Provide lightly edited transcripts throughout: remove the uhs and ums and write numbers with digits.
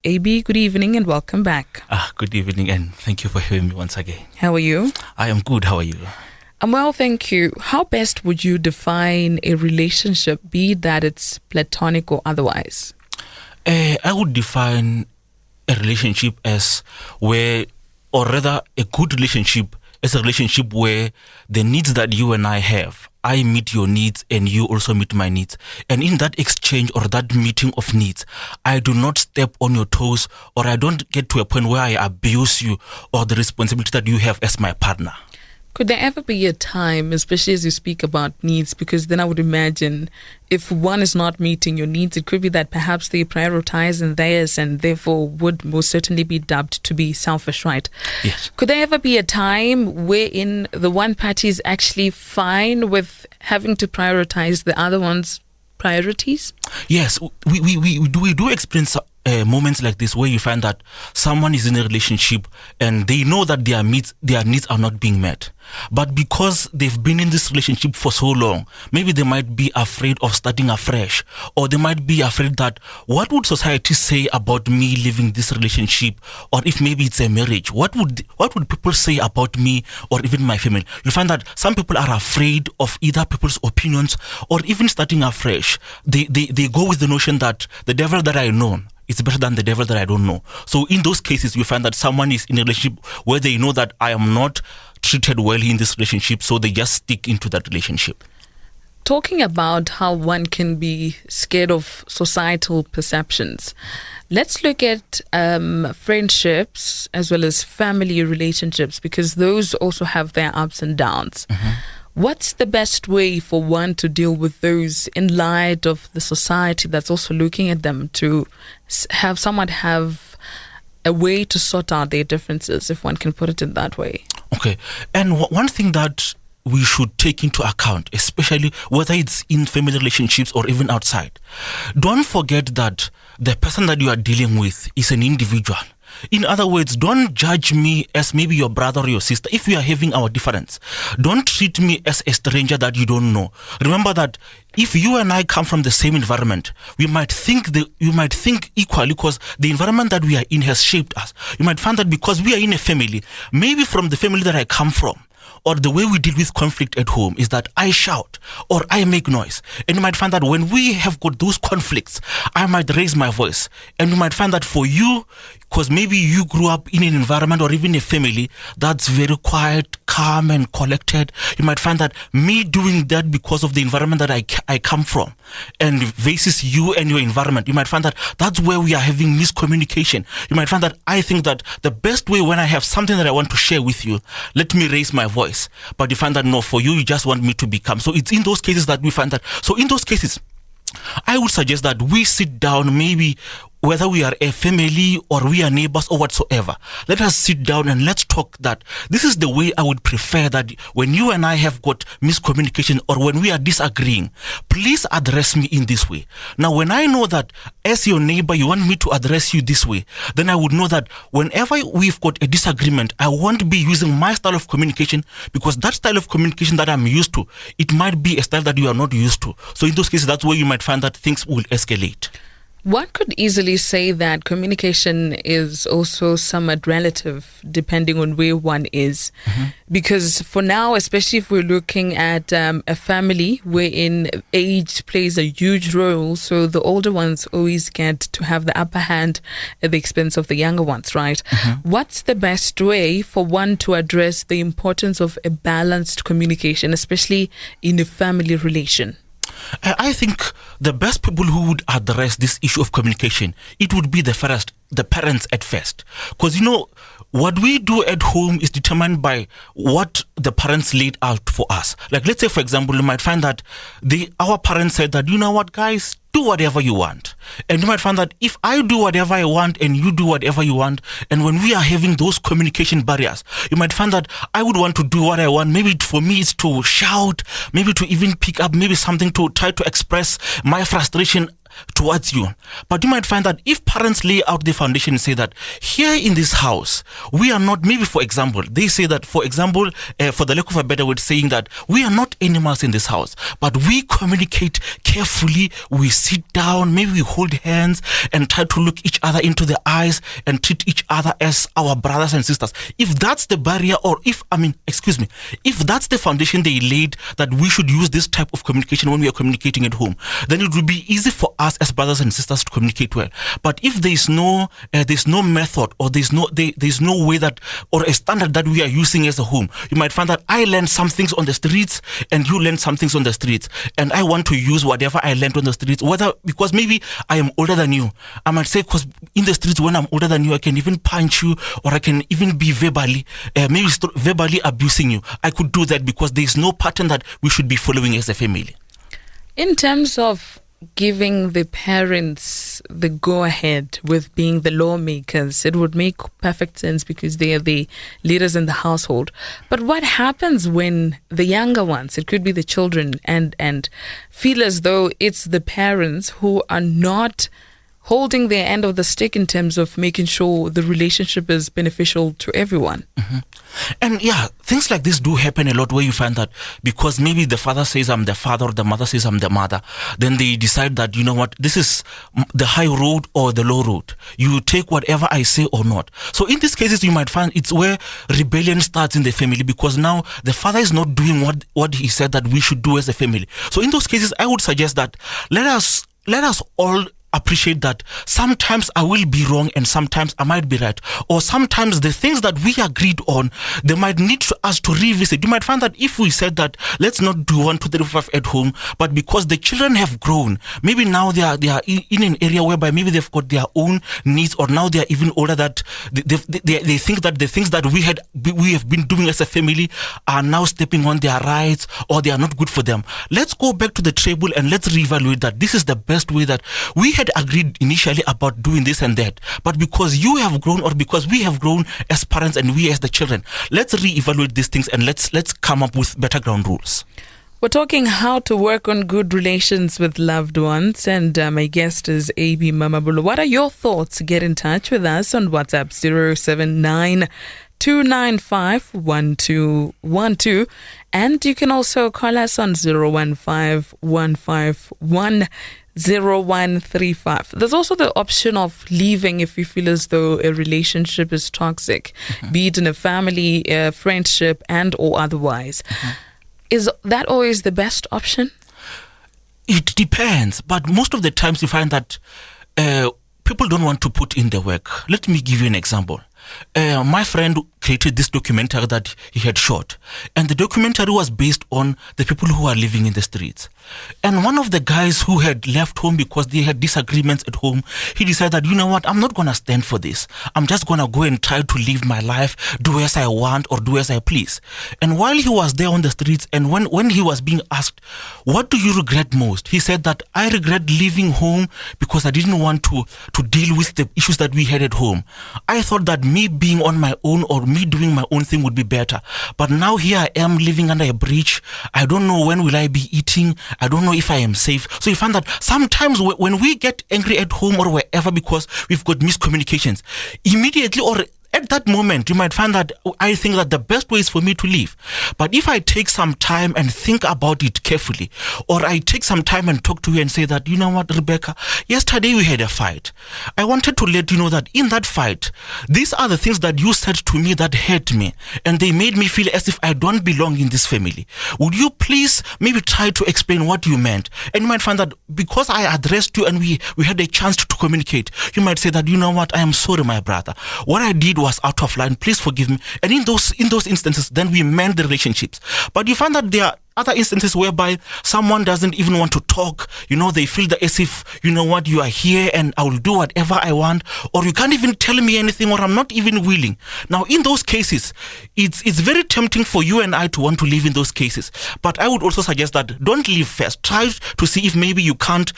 AB, good evening and welcome back. Good evening and thank you for having me once again. How are you? I am good. How are you? I'm well, thank you. How best would you define a relationship, be that it's platonic or otherwise? I would define a relationship as where, or rather a good relationship as a relationship where the needs that you and I have, I meet your needs and you also meet my needs. And in that exchange or that meeting of needs, I do not step on your toes or I don't get to a point where I abuse you or the responsibility that you have as my partner. Could there ever be a time, especially as you speak about needs, because then I would imagine if one is not meeting your needs, it could be that perhaps they prioritize in theirs and therefore would most certainly be dubbed to be selfish, right? Yes. Could there ever be a time wherein the one party is actually fine with having to prioritize the other one's priorities? Yes, we do experience moments like this where you find that someone is in a relationship and they know that their needs are not being met. But because they've been in this relationship for so long, maybe they might be afraid of starting afresh, or they might be afraid that what would society say about me leaving this relationship, or if maybe it's a marriage, what would people say about me or even my family? You find that some people are afraid of either people's opinions or even starting afresh. They go with the notion that the devil that I know is better than the devil that I don't know. So in those cases, you find that someone is in a relationship where they know that I am not treated well in this relationship, so they just stick into that relationship. Talking about how one can be scared of societal perceptions, let's look at friendships as well as family relationships, because those also have their ups and downs. Mm-hmm. What's the best way for one to deal with those in light of the society that's also looking at them, to have someone have a way to sort out their differences, if one can put it in that way? Okay. And one thing that we should take into account, especially whether it's in family relationships or even outside, don't forget that the person that you are dealing with is an individual. In other words, don't judge me as maybe your brother or your sister. If we are having our difference, don't treat me as a stranger that you don't know. Remember that if you and I come from the same environment, you might think equally, because the environment that we are in has shaped us. You might find that because we are in a family, maybe from the family that I come from, or the way we deal with conflict at home is that I shout or I make noise. And you might find that when we have got those conflicts, I might raise my voice. And you might find that for you, because maybe you grew up in an environment or even a family that's very quiet, calm and collected, you might find that me doing that because of the environment that I come from and versus you and your environment, you might find that that's where we are having miscommunication. You might find that I think that the best way when I have something that I want to share with you, let me raise my voice. But you find that no, for you just want me to become. So it's in those cases that we find that. So in those cases, I would suggest that we sit down, maybe whether we are a family or we are neighbors or whatsoever. Let us sit down and let's talk that this is the way I would prefer that when you and I have got miscommunication or when we are disagreeing, please address me in this way. Now, when I know that as your neighbor, you want me to address you this way, then I would know that whenever we've got a disagreement, I won't be using my style of communication, because that style of communication that I'm used to, it might be a style that you are not used to. So in those cases, that's where you might find that things will escalate. One could easily say that communication is also somewhat relative depending on where one is. Mm-hmm. Because for now, especially if we're looking at a family wherein age plays a huge role, so the older ones always get to have the upper hand at the expense of the younger ones, right? Mm-hmm. What's the best way for one to address the importance of a balanced communication, especially in a family relation? I think the best people who would address this issue of communication, it would be the parents at first. Because, what we do at home is determined by what the parents laid out for us. Like, let's say, for example, you might find that our parents said that, you know what, guys, do whatever you want. And you might find that if I do whatever I want and you do whatever you want, and when we are having those communication barriers, you might find that I would want to do what I want. Maybe for me it's to shout, maybe to even pick up maybe something to try to express my frustration towards you. But you might find that if parents lay out the foundation and say that here in this house, we are not, maybe for example, they say that, for example, for the lack of a better word, saying that we are not animals in this house, but we communicate carefully, we sit down, maybe we hold hands and try to look each other into the eyes and treat each other as our brothers and sisters. If that's the barrier, or if that's the foundation they laid, that we should use this type of communication when we are communicating at home, then it will be easy for us as brothers and sisters to communicate well. But if there's no method, or there's no way that, or a standard that we are using as a home, you might find that I learn some things on the streets and you learn some things on the streets, and I want to use whatever I learned on the streets, whether because maybe I am older than you. I might say, because in the streets, when I'm older than you, I can even punch you, or I can even be verbally abusing you. I could do that because there's no pattern that we should be following as a family. In terms of giving the parents the go-ahead with being the lawmakers, it would make perfect sense because they are the leaders in the household. But what happens when the younger ones, it could be the children, and feel as though it's the parents who are not holding their end of the stick in terms of making sure the relationship is beneficial to everyone? Mm-hmm. And yeah, things like this do happen a lot, where you find that because maybe the father says I'm the father, or the mother says I'm the mother, then they decide that, you know what, this is the high road or the low road. You take whatever I say or not. So in these cases, you might find it's where rebellion starts in the family, because now the father is not doing what he said that we should do as a family. So in those cases, I would suggest that let us all appreciate that sometimes I will be wrong and sometimes I might be right, or sometimes the things that we agreed on, they might need us to revisit. You might find that if we said that let's not do 1, 2, 3, 4, 5 at home, but because the children have grown, maybe now they are in an area whereby maybe they've got their own needs, or now they are even older, that they think that the things that we have been doing as a family are now stepping on their rights, or they are not good for them. Let's go back to the table and let's reevaluate that this is the best way, that we had agreed initially about doing this and that, but because you have grown, or because we have grown as parents and we as the children, let's reevaluate these things and let's come up with better ground rules. We're talking how to work on good relations with loved ones, and my guest is AB Mamabolo. What are your thoughts? Get in touch with us on WhatsApp 079-295-1212, and you can also call us on 015-151-0135. There's also the option of leaving if you feel as though a relationship is toxic, be it in a family, a friendship, and or otherwise. Is that always the best option? It depends, but most of the times you find that people don't want to put in the work. Let me give you an example. My friend created this documentary that he had shot, and the documentary was based on the people who are living in the streets. And one of the guys who had left home because they had disagreements at home, he decided that, you know what, I'm not going to stand for this. I'm just going to go and try to live my life, do as I want or do as I please. And while he was there on the streets, and when he was being asked, what do you regret most? He said that I regret leaving home because I didn't want to deal with the issues that we had at home. I thought that me being on my own or me doing my own thing would be better. But now here I am living under a bridge. I don't know when will I be eating. I don't know if I am safe. So you find that sometimes when we get angry at home or wherever because we've got miscommunications, immediately or at that moment, you might find that I think that the best way is for me to leave. But if I take some time and think about it carefully, or I take some time and talk to you and say that, you know what, Rebecca, yesterday we had a fight. I wanted to let you know that in that fight, these are the things that you said to me that hurt me, and they made me feel as if I don't belong in this family. Would you please maybe try to explain what you meant? And you might find that because I addressed you and we had a chance to communicate, you might say that, you know what, I am sorry, my brother. What I did was out of line. Please forgive me. And in those instances, then we mend the relationships. But you find that there are other instances whereby someone doesn't even want to talk. You know, they feel that as if, you know what, you are here and I will do whatever I want, or you can't even tell me anything, or I'm not even willing. Now, in those cases, it's very tempting for you and I to want to live in those cases. But I would also suggest that don't leave first. Try to see if maybe you can't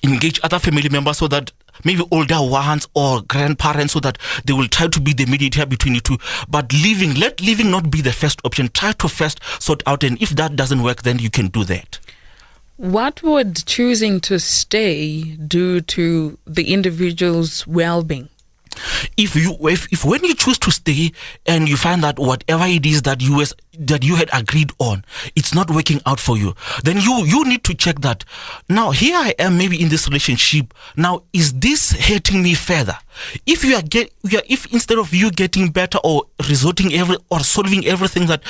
engage other family members, so that maybe older ones or grandparents, so that they will try to be the mediator between you two. But let leaving not be the first option. Try to first sort out, and if that doesn't work, then you can do that. What would choosing to stay do to the individual's well-being? If when you choose to stay and you find that whatever it is that you had agreed on, it's not working out for you, then you need to check that. Now here I am, maybe in this relationship. Now is this hurting me further? If if instead of you getting better or solving everything that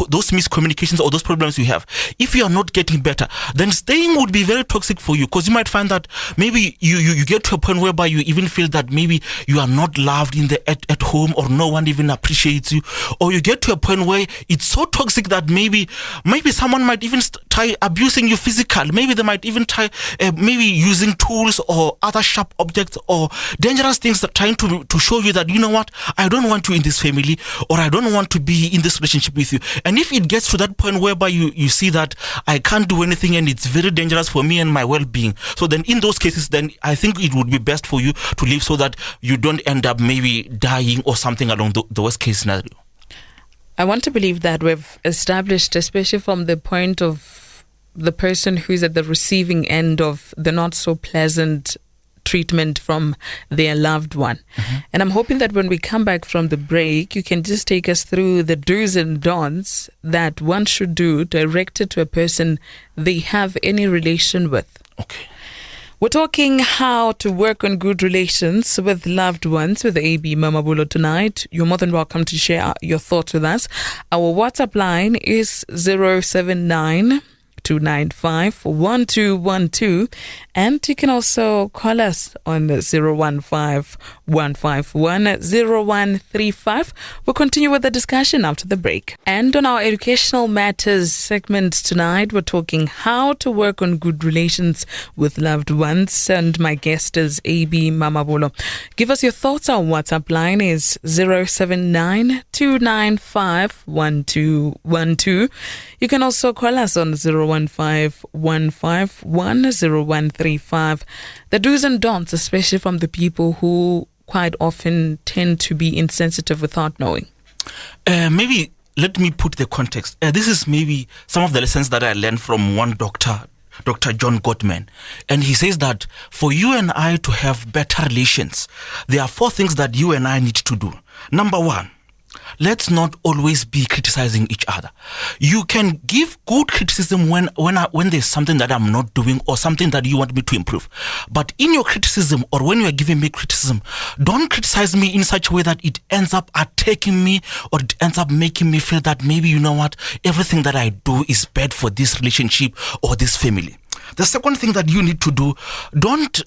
those miscommunications or those problems you have, if you are not getting better, then staying would be very toxic for you, because you might find that maybe you get to a point whereby you even feel that maybe you are not loved at home, or no one even appreciates you, or you get to a point where it's so toxic that maybe someone might even try abusing you physically. Maybe they might even try maybe using tools or other sharp objects or dangerous things that trying to show you that, you know what, I don't want you in this family, or I don't want to be in this relationship with you. And if it gets to that point whereby you see that I can't do anything and it's very dangerous for me and my well-being, so then in those cases, then I think it would be best for you to leave, so that you don't end up maybe dying or something along the worst case scenario. I want to believe that we've established, especially from the point of the person who's at the receiving end of the not so pleasant treatment from their loved one. Mm-hmm. And I'm hoping that when we come back from the break, you can just take us through the do's and don'ts that one should do directed to a person they have any relation with. Okay. We're talking how to work on good relations with loved ones with AB Mamabulo tonight. You're more than welcome to share your thoughts with us. Our WhatsApp line is 079 295 1212, and you can also call us on 015 151 0135. We'll continue with the discussion after the break. And on our educational matters segment tonight, we're talking how to work on good relations with loved ones, and my guest is AB Mamabulo. Give us your thoughts. Our WhatsApp line is 079 295 1212. You can also call us on 015 151 0135. The do's and don'ts, especially from the people who quite often tend to be insensitive without knowing. Maybe let me put the context. This is maybe some of the lessons that I learned from one doctor, Dr. John Gottman. And he says that for you and I to have better relations, there are 4 things that you and I need to do. Number 1, let's not always be criticizing each other. You can give good criticism when there's something that I'm not doing or something that you want me to improve. But in your criticism, or when you are giving me criticism, don't criticize me in such a way that it ends up attacking me, or it ends up making me feel that maybe, you know what, everything that I do is bad for this relationship or this family. The second thing that you need to do, don't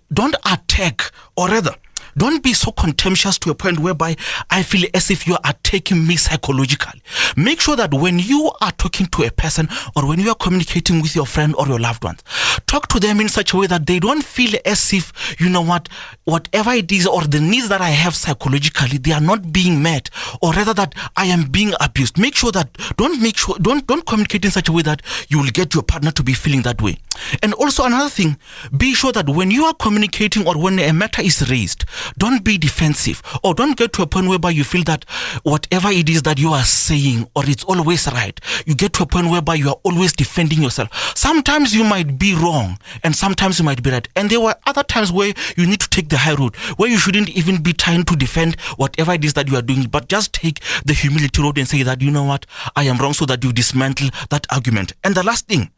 attack, or rather, don't be so contemptuous to a point whereby I feel as if you are attacking me psychologically. Make sure that when you are talking to a person, or when you are communicating with your friend or your loved ones, talk to them in such a way that they don't feel as if, you know what, whatever it is, or the needs that I have psychologically, they are not being met, or rather that I am being abused. Make sure that don't communicate in such a way that you will get your partner to be feeling that way. And also another thing, be sure that when you are communicating, or when a matter is raised, don't be defensive, or don't get to a point whereby you feel that whatever it is that you are saying, or it's always right, you get to a point whereby you are always defending yourself. Sometimes you might be wrong, and sometimes you might be right. And there were other times where you need to take the high road, where you shouldn't even be trying to defend whatever it is that you are doing, but just take the humility road and say that, you know what, I am wrong, so that you dismantle that argument. And the last thing,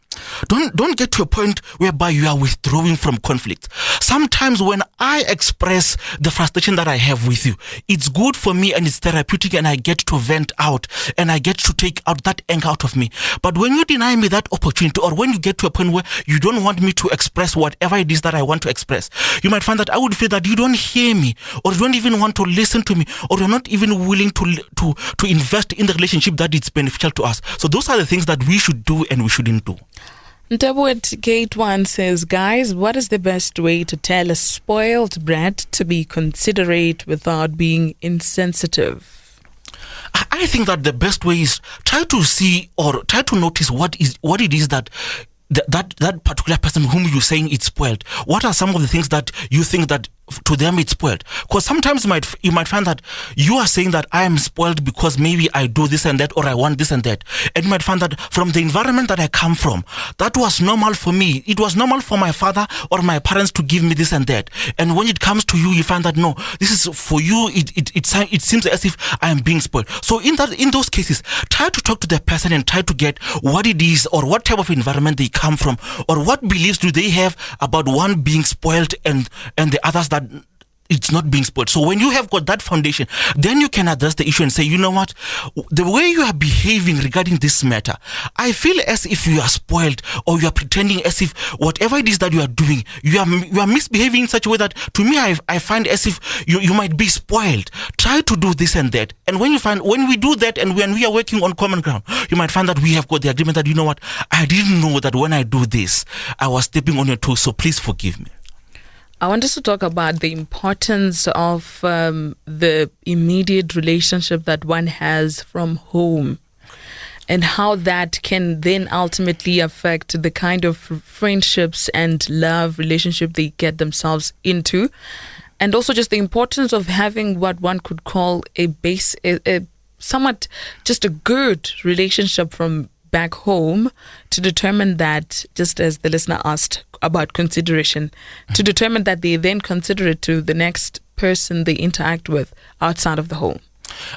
don't get to a point whereby you are withdrawing from conflict. Sometimes when I express the frustration that I have with you, it's good for me and it's therapeutic, and I get to vent out and I get to take out that anger out of me. But when you deny me that opportunity, or when you get to a point where you don't want me to express whatever it is that I want to express, you might find that I would feel that you don't hear me, or you don't even want to listen to me, or you're not even willing to invest in the relationship that is beneficial to us. So those are the things that we should do and we shouldn't do. Ntabu at Gate 1 says, guys, what is the best way to tell a spoiled brat to be considerate without being insensitive? I think that the best way is try to see, or try to notice what it is that that particular person whom you're saying it's spoiled. What are some of the things that you think that to them it's spoiled. Because sometimes you might find that you are saying that I am spoiled because maybe I do this and that, or I want this and that. And you might find that from the environment that I come from, that was normal for me. It was normal for my father or my parents to give me this and that. And when it comes to you, you find that no, this is for you. It seems as if I am being spoiled. So in those cases, try to talk to the person and try to get what it is or what type of environment they come from, or what beliefs do they have about one being spoiled and the others that it's not being spoiled. So when you have got that foundation, then you can address the issue and say, you know what, the way you are behaving regarding this matter, I feel as if you are spoiled, or you are pretending as if whatever it is that you are doing, you are misbehaving in such a way that to me I find as if you might be spoiled. Try to do this and that. And when we do that, and when we are working on common ground, you might find that we have got the agreement that, you know what, I didn't know that when I do this, I was stepping on your toes, so please forgive me. I want us to talk about the importance of the immediate relationship that one has from home, and how that can then ultimately affect the kind of friendships and love relationship they get themselves into. And also just the importance of having what one could call a somewhat just a good relationship from back home, to determine that, just as the listener asked about consideration, to determine that they then consider it to the next person they interact with outside of the home.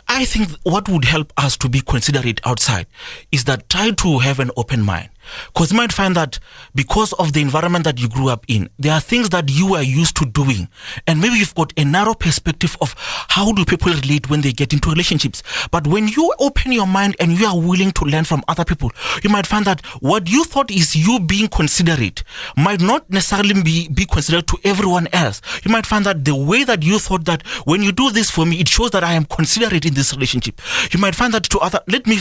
I think what would help us to be considerate outside is that try to have an open mind. Because you might find that because of the environment that you grew up in, there are things that you are used to doing, and maybe you've got a narrow perspective of how do people relate when they get into relationships. But when you open your mind and you are willing to learn from other people, you might find that what you thought is you being considerate might not necessarily be considered to everyone else. You might find that the way that you thought that when you do this for me, it shows that I am considerate in this relationship. You might find that to other, let me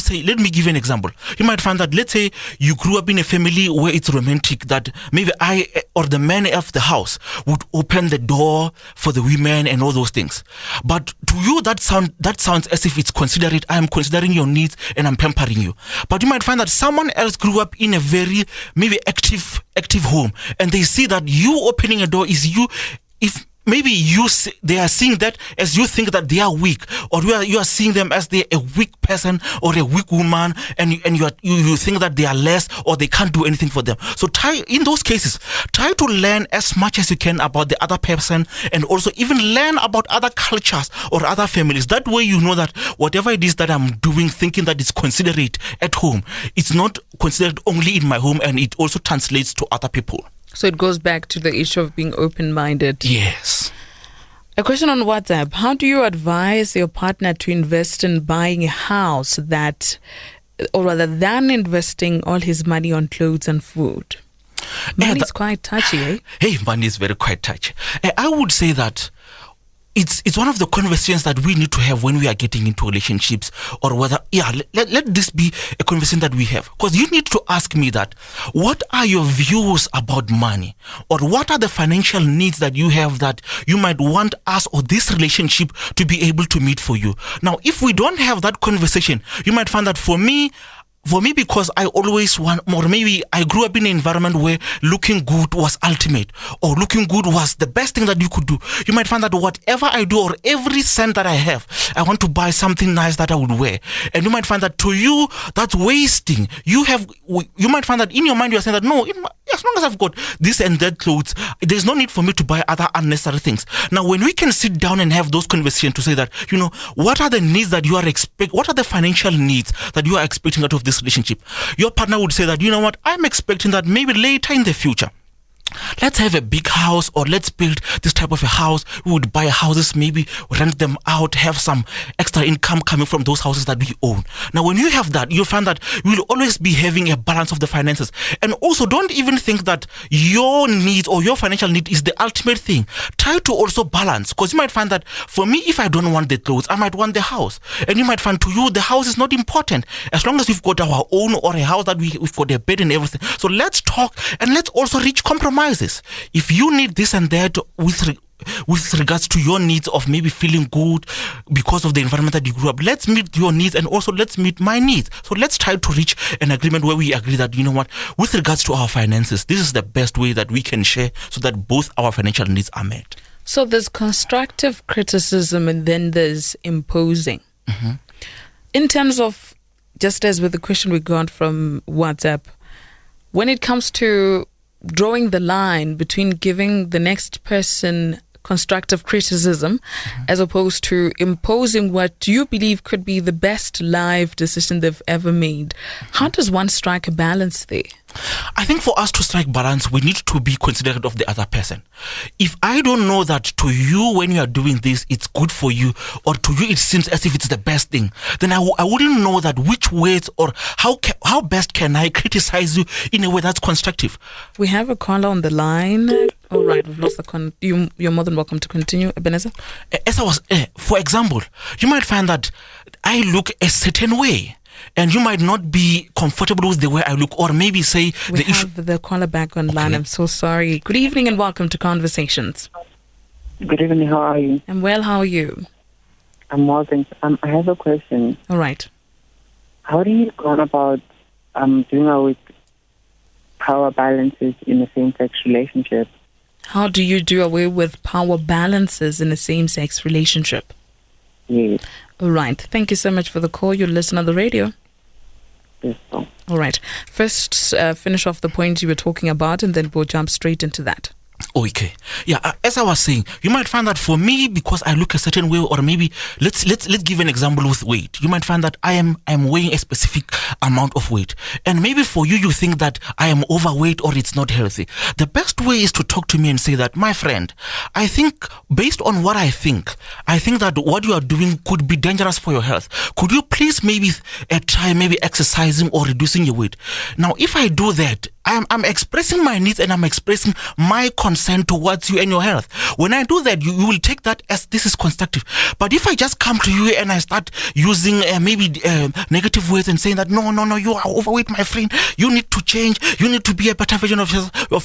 give an example. You might find that, let's say you grew up in a family where it's romantic, that maybe I or the man of the house would open the door for the women and all those things. But to you, that sounds as if it's considerate. I am considering your needs and I'm pampering you. But you might find that someone else grew up in a very maybe active home, and they see that you opening a door is you. If maybe they are seeing that as you think that they are weak, or you are seeing them as they're a weak person or a weak woman, and you think that they are less or they can't do anything for them. So in those cases, try to learn as much as you can about the other person, and also even learn about other cultures or other families. That way you know that whatever it is that I'm doing, thinking that it's considerate at home, it's not considered only in my home, and it also translates to other people. So it goes back to the issue of being open-minded. Yes. A question on WhatsApp. How do you advise your partner to invest in buying a house than investing all his money on clothes and food? Money is quite touchy, eh? Hey, money is very quite touchy. I would say that it's one of the conversations that we need to have when we are getting into relationships, or whether, let this be a conversation that we have. Because you need to ask me that, what are your views about money? Or what are the financial needs that you have that you might want us or this relationship to be able to meet for you? Now, if we don't have that conversation, you might find that for me, because I always want more, maybe I grew up in an environment where looking good was ultimate, or looking good was the best thing that you could do. You might find that whatever I do, or every cent that I have, I want to buy something nice that I would wear. And you might find that to you, that's wasting. You might find that in your mind, you are saying that, no, as long as I've got this and that clothes, there's no need for me to buy other unnecessary things. Now, when we can sit down and have those conversations to say that, what are the needs that you are what are the financial needs that you are expecting out of this relationship? Your partner would say that, what, I'm expecting that maybe later in the future, let's have a big house, or let's build this type of a house. We would buy houses, maybe rent them out, have some extra income coming from those houses that we own. Now, when you have that, you'll find that you will always be having a balance of the finances. And also, don't even think that your needs or your financial need is the ultimate thing. Try to also balance, because you might find that for me, if I don't want the clothes, I might want the house. And you might find to you, the house is not important, as long as we've got our own, or a house that we've got a bed and everything. So let's talk, and let's also reach compromise. If you need this and that with regards to your needs of maybe feeling good because of the environment that you grew up, let's meet your needs, and also let's meet my needs. So let's try to reach an agreement where we agree that, with regards to our finances, this is the best way that we can share so that both our financial needs are met. So there's constructive criticism and then there's imposing. Mm-hmm. In terms of, just as with the question we got from WhatsApp, when it comes to drawing the line between giving the next person constructive criticism as opposed to imposing what you believe could be the best life decision they've ever made, how does one strike a balance there? I think for us to strike balance, we need to be considerate of the other person. If I don't know that to you, when you are doing this, it's good for you, or to you it seems as if it's the best thing, then I wouldn't know that which ways or how best can I criticize you in a way that's constructive. We have a caller on the line. All right, we've lost the you're more than welcome to continue, Ebenezer. As I was, for example, you might find that I look a certain way, and you might not be comfortable with the way I look, or maybe say we have the caller back online. Okay. I'm so sorry. Good evening and welcome to Conversations. Good evening. How are you? I'm well. How are you? I'm well, thanks. I have a question. All right. How do you go about doing away with power balances in a same-sex relationship? How do you do away with power balances in a same-sex relationship? Yes. All right. Thank you so much for the call. You listen on the radio. Yes, sir. All right. First, finish off the point you were talking about, and then we'll jump straight into that. Okay. Yeah, as I was saying, you might find that for me, because I look a certain way, or maybe let's give an example with weight. You might find that I am weighing a specific amount of weight, and maybe for you, you think that I am overweight or it's not healthy. The best way is to talk to me and say that, my friend, I think based on what I think that what you are doing could be dangerous for your health. Could you please maybe try exercising or reducing your weight? Now, if I do that, I'm expressing my needs and I'm expressing my concern towards you and your health. When I do that, you will take that as this is constructive. But if I just come to you and I start using negative words and saying that, no, you are overweight, my friend, you need to change, you need to be a better version of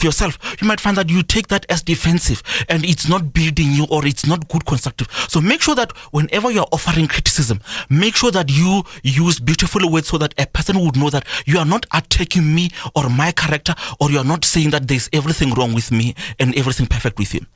yourself, you might find that you take that as defensive and it's not building you, or it's not good constructive. So make sure that whenever you're offering criticism, make sure that you use beautiful words so that a person would know that you are not attacking me or my character, or you are not saying that there's everything wrong with me and everything perfect with him.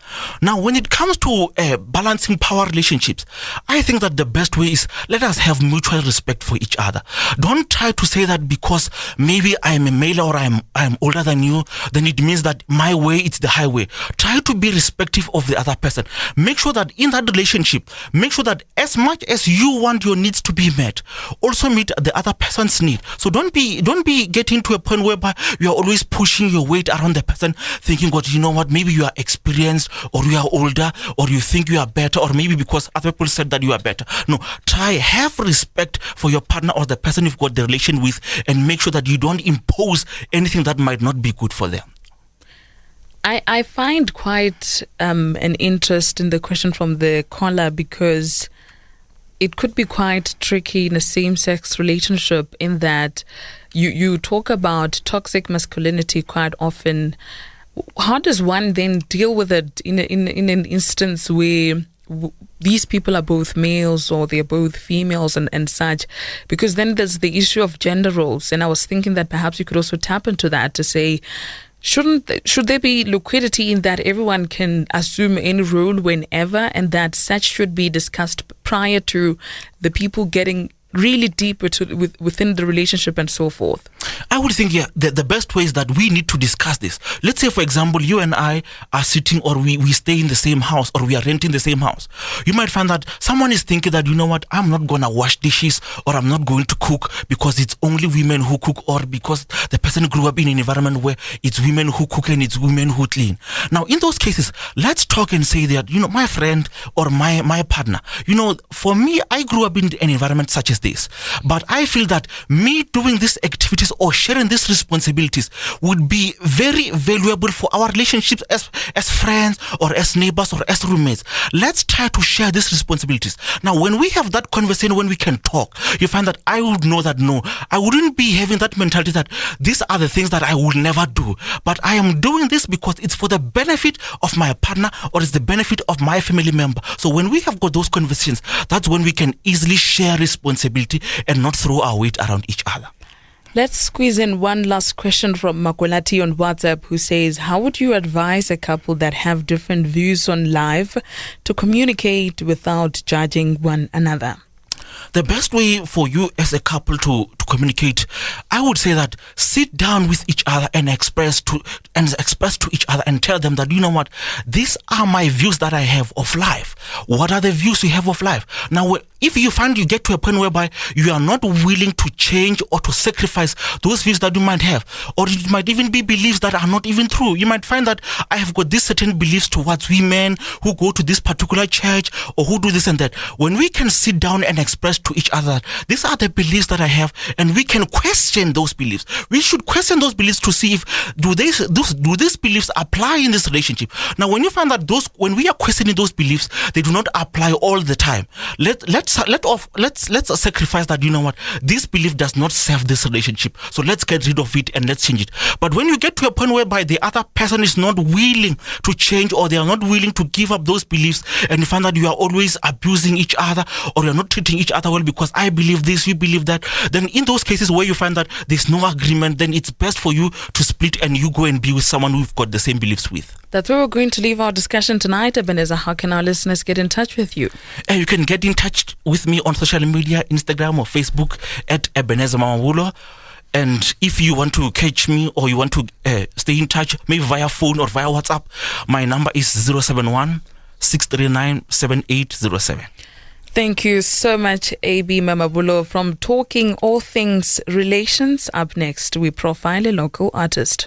Now, when it comes to balancing power relationships, I think that the best way is let us have mutual respect for each other. Don't try to say that because maybe I am a male or I am older than you, then it means that my way is the highway. Try to be respectful of the other person. Make sure that in that relationship, make sure that as much as you want your needs to be met, also meet the other person's need. So don't be getting to a point whereby you are always pushing your weight around the person, thinking, God, you know what, maybe you are experienced, or you are older, or you think you are better, or maybe because other people said that you are better. No, have respect for your partner or the person you've got the relation with, and make sure that you don't impose anything that might not be good for them. I find quite an interest in the question from the caller, because it could be quite tricky in a same-sex relationship, in that you talk about toxic masculinity quite often. How does one then deal with it in an instance where these people are both males or they're both females and such? Because then there's the issue of gender roles, and I was thinking that perhaps you could also tap into that to say, should there be liquidity in that everyone can assume any role whenever, and that such should be discussed prior to the people getting really deep within the relationship and so forth? I would think, the best way is that we need to discuss this. Let's say, for example, you and I are sitting, or we stay in the same house, or we are renting the same house. You might find that someone is thinking that, you know what, I'm not going to wash dishes, or I'm not going to cook because it's only women who cook, or because the person grew up in an environment where it's women who cook and it's women who clean. Now, in those cases, let's talk and say that, you know, my friend or my partner, you know, for me, I grew up in an environment such as this, but I feel that me doing these activities or sharing these responsibilities would be very valuable for our relationships as friends, or as neighbors, or as roommates. Let's try to share these responsibilities. Now, when we have that conversation, when we can talk, you find that I would know that, no, I wouldn't be having that mentality that these are the things that I will never do, but I am doing this because it's for the benefit of my partner, or it's the benefit of my family member. So when we have got those conversations, that's when we can easily share responsibility and not throw our weight around each other. Let's squeeze in one last question from Makolati on WhatsApp, who says, how would you advise a couple that have different views on life to communicate without judging one another? The best way for you as a couple to communicate, I would say that sit down with each other and express to each other and tell them that, you know what, these are my views that I have of life. What are the views you have of life? Now, if you find you get to a point whereby you are not willing to change or to sacrifice those views that you might have, or it might even be beliefs that are not even true. You might find that I have got these certain beliefs towards women who go to this particular church or who do this and that. When we can sit down and express to each other, these are the beliefs that I have, and we can question those beliefs. We should question those beliefs to see if do these beliefs apply in this relationship. Now, when you find that when we are questioning those beliefs, they do not apply all the time. Let's sacrifice that. You know what? This belief does not serve this relationship, so let's get rid of it and let's change it. But when you get to a point whereby the other person is not willing to change, or they are not willing to give up those beliefs, and you find that you are always abusing each other, or you are not treating each other well because I believe this, you believe that, then in those cases where you find that there's no agreement, then it's best for you to split and you go and be with someone who've got the same beliefs with. That's where we're going to leave our discussion tonight. Ebenezer, how can our listeners get in touch with you? You can get in touch with me on social media, Instagram or Facebook at Ebenezer Mamabulo. And if you want to catch me or you want to stay in touch, maybe via phone or via WhatsApp, my number is 071 639 7807. Thank you so much, AB Mamabulo, from Talking All Things Relations. Up next, we profile a local artist.